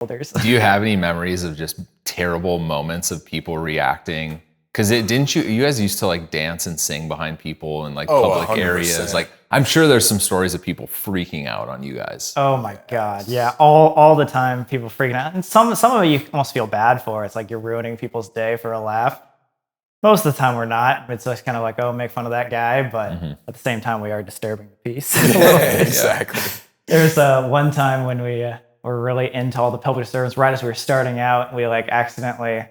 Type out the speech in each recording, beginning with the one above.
shoulders. Do you have any memories of just terrible moments of people reacting? Because didn't you guys used to like dance and sing behind people in like public 100%. areas? Like I'm sure there's some stories of people freaking out on you guys. Oh my God. Yeah. All the time people freaking out. And some of it you almost feel bad for. It's like you're ruining people's day for a laugh. Most of the time we're not. It's just kind of like, oh, make fun of that guy. But at the same time, we are disturbing the peace. Exactly. There's one time when we were really into all the public disturbance right as we were starting out. We like accidentally,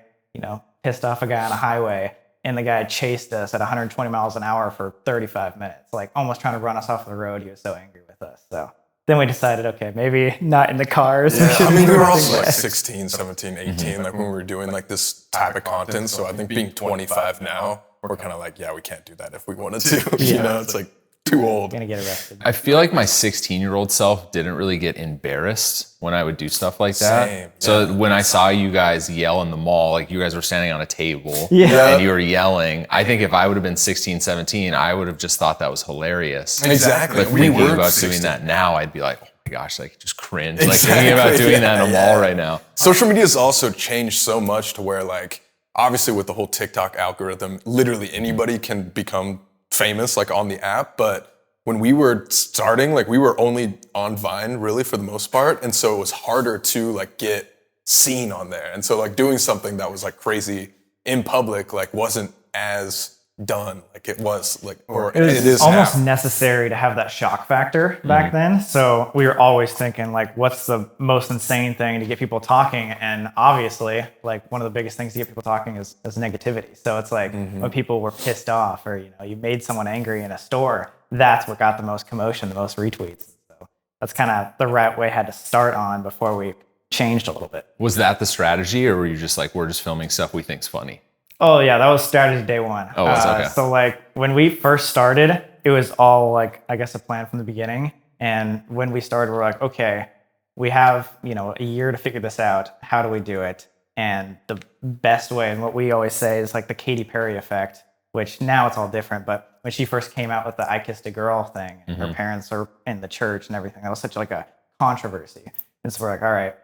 pissed off a guy on a highway, and the guy chased us at 120 miles an hour for 35 minutes, like almost trying to run us off the road. He was so angry with us. So then we decided, okay, maybe not in the cars. Yeah, I mean, we were also like 16, 17, 18, like when we were doing like this type of content. So I think being 25 now, we're kind of like, yeah, we can't do that if we wanted to. It's like too old. Gonna get arrested. I feel like my 16-year-old self didn't really get embarrassed when I would do stuff like that. Same, So when I saw you guys yell in the mall, like you guys were standing on a table and you were yelling, I think if I would have been 16, 17, I would have just thought that was hilarious. Exactly. Like thinking about doing that now, I'd be like, oh my gosh, like just cringe. Like thinking about doing that in a mall right now. Social media has also changed so much to where like, obviously with the whole TikTok algorithm, literally anybody can become famous like on the app. But when we were starting, like we were only on Vine really for the most part. And so it was harder to like get seen on there. And so like doing something that was like crazy in public, like wasn't as done like it was like, or it is almost now. Necessary to have that shock factor back then. So we were always thinking like, what's the most insane thing to get people talking? And obviously like one of the biggest things to get people talking is negativity. So it's like when people were pissed off or, you made someone angry in a store, that's what got the most commotion, the most retweets. So that's kind of the right way I had to start on before we changed a little bit. Was that the strategy, or were you just like, we're just filming stuff we think's funny? Oh yeah, that was strategy day one. Oh, it's okay. So like when we first started, it was all like, I guess, a plan from the beginning. And when we started, we're like, okay, we have, a year to figure this out. How do we do it? And the best way, and what we always say is like the Katy Perry effect, which now it's all different. But when she first came out with the I Kissed a Girl thing, and her parents are in the church and everything, that was such like a controversy. And so we're like, all right,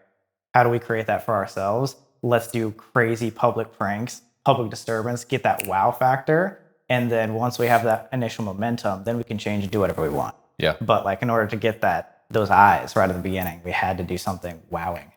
how do we create that for ourselves? Let's do crazy public pranks, public disturbance, get that wow factor. And then once we have that initial momentum, then we can change and do whatever we want. Yeah. But like in order to get those eyes right at the beginning, we had to do something wowing.